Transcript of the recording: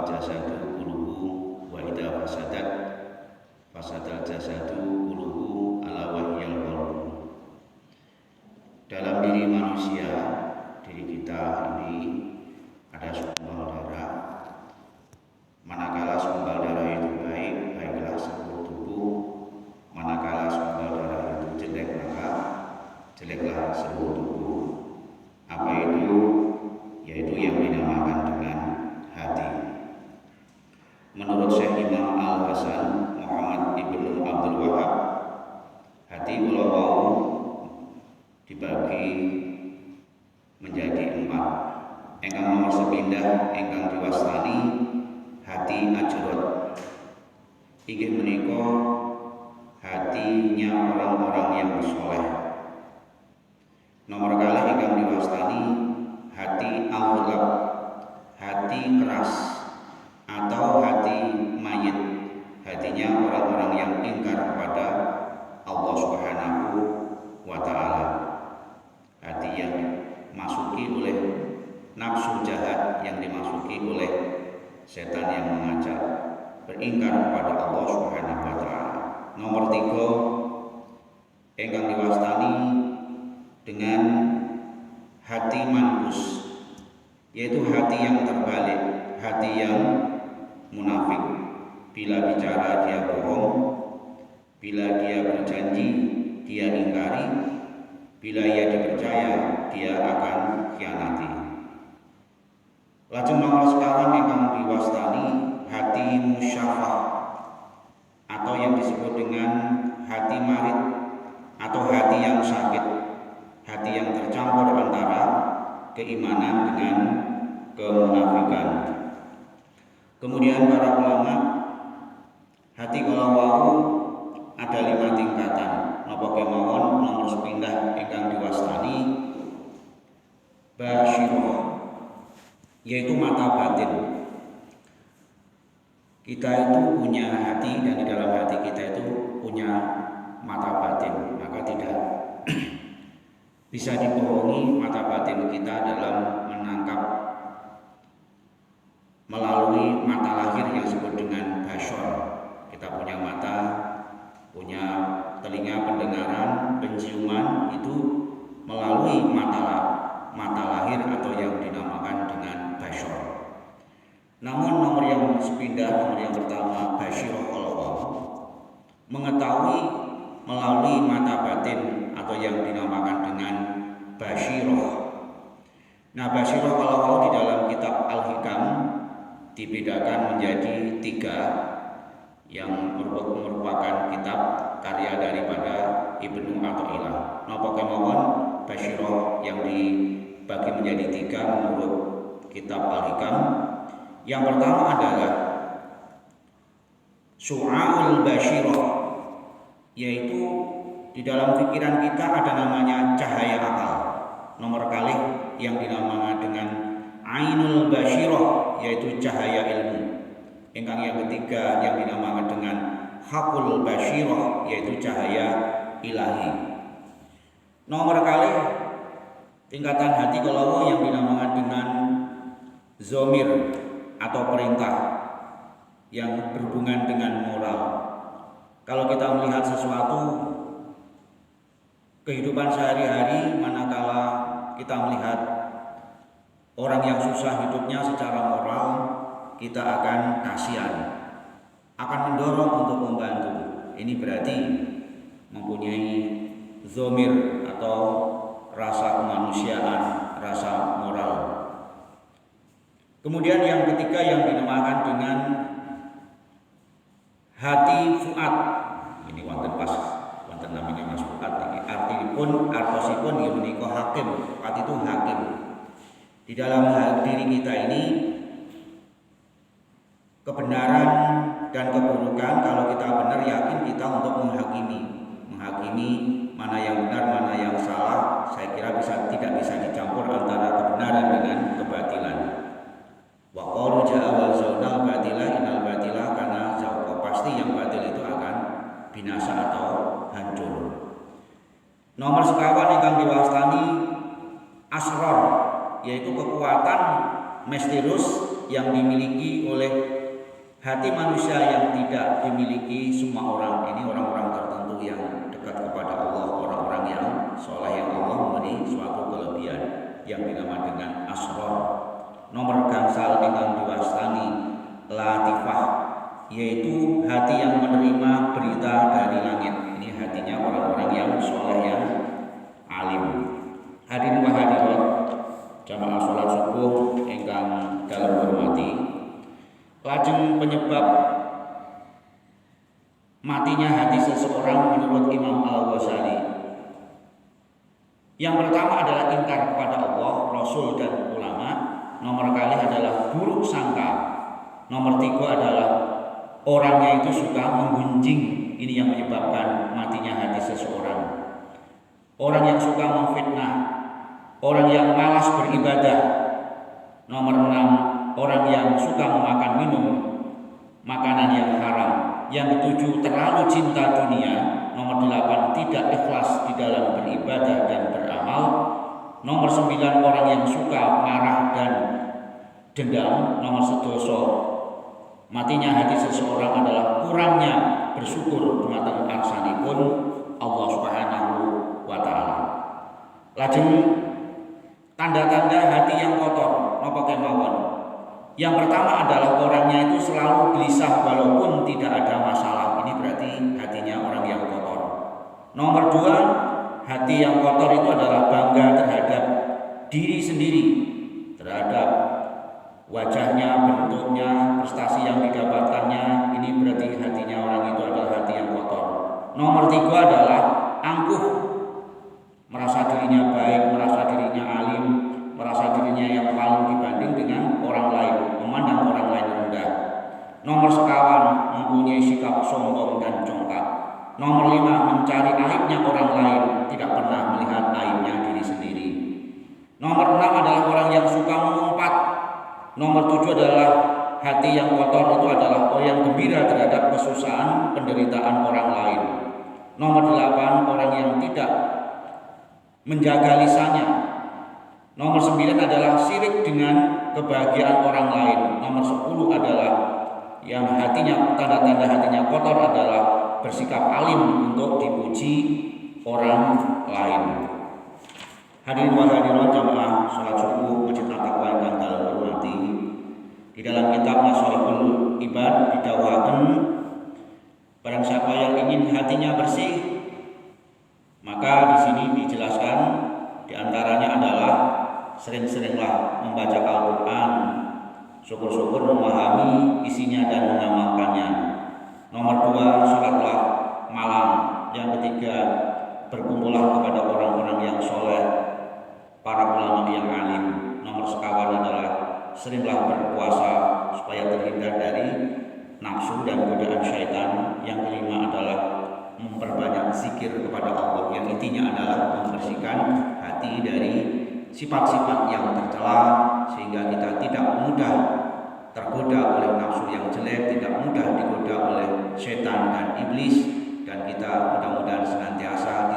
salahatal jasadu kulluhu wa idza fasadal jasadu kulluhu ala wahyal qalbu. Dalam diri manusia, diri kita ini ada segumpal darah. Manakala segumpal darah itu baik, baiklah seluruh tubuh. Manakala segumpal darah itu jelek, maka jeleklah seluruh tubuh. Apa itu? Yaitu yang dinamakan dengan hati. Menurut Syekh Imam Al-Hasan Muhammad Ibnu Abdul Wahab, hati kula wau dibagi menjadi 4. Ingkang nomor sepindah ingkang diwastani hati ajrot. Inggih menika hatinya orang-orang yang soleh. Nomor kalih ingkang diwastani hati awlab, hati keras atau hati mayit. Hatinya orang-orang yang ingkar kepada Allah Subhanahu wa ta'ala. Hati yang masuki oleh nafsu jahat, yang dimasuki oleh setan yang mengajak beringkar kepada Allah Subhanahu wa ta'ala. Nomor 3 ingkang diwastani dengan hati manbus, yaitu hati yang terbalik, hati yang munafik. Bila bicara dia bohong, bila dia berjanji dia ingkari, bila ia dipercaya dia akan khianati. Lajeng nomor sekarang ingkang diwastani hati musyafah, atau yang disebut dengan hati marit atau hati yang sakit, hati yang tercampur antara keimanan dengan kemunafikan. Kemudian para ulama, hati kala wau ada 5 tingkatan. Napa kemawon nomor sepindah ingkang diwastani basyirah, yaitu mata batin. Kita itu punya hati, dan di dalam hati kita itu punya mata batin. Maka tidak bisa dibohongi mata batin kita dalam menangkap melalui mata lahir yang disebut dengan basyar. Kita punya mata, punya telinga pendengaran, penciuman, itu melalui mata lahir atau yang dinamakan dengan basyar. Namun nomor yang sepindah, nomor yang pertama basyirah qalwa, mengetahui melalui mata batin atau yang dinamakan dengan basyirah. Nah, basyirah qalwa di dalam kitab Al-Hikam dibedakan menjadi 3, yang merupakan kitab karya daripada Ibnu Athaillah. Napa kemawon basyirah yang dibagi menjadi 3 menurut kitab Al-Hikam. Yang pertama adalah su'aul basyirah, yaitu di dalam pikiran kita ada namanya cahaya akal. Nomor kali yang dinamakan dengan ainul basyirah, yaitu cahaya ilmu. Ingkang yang ketiga yang dinamakan dengan hakul basyirah, yaitu cahaya ilahi. Nomor kali tingkatan hati kalawu yang dinamakan dengan zomir atau perintah yang berhubungan dengan moral. Kalau kita melihat sesuatu kehidupan sehari-hari, manakala kita melihat orang yang susah hidupnya secara moral, kita akan kasihan, akan mendorong untuk membantu. Ini berarti mempunyai zomir atau rasa kemanusiaan, rasa moral. Kemudian yang ketiga yang dinamakan dengan hati fuad. Ini wonten pas wonten namanya Mas Fuad iki. Artosipun ya menika hakim. Fuad itu hakim. Di dalam diri kita ini kebenaran dan keburukan, kalau kita benar yakin kita untuk menghakimi mana yang benar, mana yang salah. Saya kira tidak bisa dicampur antara kebenaran dengan kebatilan. Wa qalu ja'a wal zaunal batila innal batila kana zauqa. Pasti yang batil itu akan binasa atau hancur. Nomor sekawan ingkang diwastani asrar, yaitu kekuatan misterius yang dimiliki oleh hati manusia yang tidak dimiliki semua orang. Ini orang-orang tertentu yang dekat kepada Allah, orang-orang yang soleh yang Allah memberi suatu kelebihan yang dinamakan dengan asror. Nomor gangsal ingkang diwastani latifah, yaitu hati yang menerima berita dari langit. Ini hatinya orang-orang yang soleh yang alim. Hadirin wa hadirat jamaah salat subuh ingkang dalam hormati, lajeng penyebab matinya hati seseorang menurut Imam Al-Ghazali, yang pertama adalah ingkar kepada Allah, Rasul dan ulama. Nomor kali adalah buruk sangka. Nomor 3 adalah orangnya itu suka menggunjing. Ini yang menyebabkan matinya hati seseorang. Orang yang suka memfitnah, orang yang malas beribadah. Nomor 6, orang yang suka memakan minum makanan yang haram. Yang 7, terlalu cinta dunia. Nomor 8, tidak ikhlas di dalam beribadah dan beramal. Nomor 9, orang yang suka marah dan dendam. Nomor 11, matinya hati seseorang adalah kurangnya bersyukur dumateng arsanipun Allah Subhanahu wa taala. Lajeng tanda-tanda hati yang kotor napa kemawon. Yang pertama adalah orangnya itu selalu gelisah walaupun tidak ada masalah. Ini berarti hatinya orang yang kotor. Nomor 2, hati yang kotor itu adalah bangga terhadap diri sendiri, terhadap wajahnya, bentuknya, prestasi yang didapatkannya. Ini berarti hatinya orang itu adalah hati yang kotor. Nomor 3 adalah angkuh, merasa dirinya baik, merasa dirinya alim, merasa dirinya yang paling dibanding dengan orang lain, memandang orang lain rendah. Nomor sekawan, mempunyai sikap sombong dan congkak. Nomor 5, mencari aibnya orang lain, tidak pernah melihat aibnya diri sendiri. Nomor 6 adalah orang yang suka mengumpat. Nomor 7 adalah hati yang kotor itu adalah orang yang gembira terhadap kesusahan, penderitaan orang lain. Nomor 8, orang yang tidak menjaga lisannya. Nomor 9 adalah syirik dengan kebahagiaan orang lain. Nomor 10 adalah yang hatinya, tanda-tanda hatinya kotor adalah bersikap alim untuk dipuji orang lain. Hadirin wa hadirat jamaah salat subuh Masjid At-Taqwa yang dalam hormati, di dalam kitabnya Shalihul Ibad didawahkan, barang siapa yang ingin hatinya bersih, maka di sini dijelaskan diantaranya adalah sering-seringlah membaca Al-Quran, syukur-syukur memahami isinya dan mengamalkannya. Nomor 2, sholatlah malam. Yang ketiga, berkumpullah kepada orang-orang yang soleh, para ulama yang alim. Nomor sekawan adalah seringlah berpuasa supaya terhindar dari nafsu dan godaan syaitan. Yang kelima adalah memperbanyak zikir kepada Allah, yang intinya adalah membersihkan hati dari sifat-sifat yang tercela, sehingga kita tidak mudah tergoda oleh nafsu yang jelek, tidak mudah digoda oleh setan dan iblis, dan kita mudah-mudahan senantiasa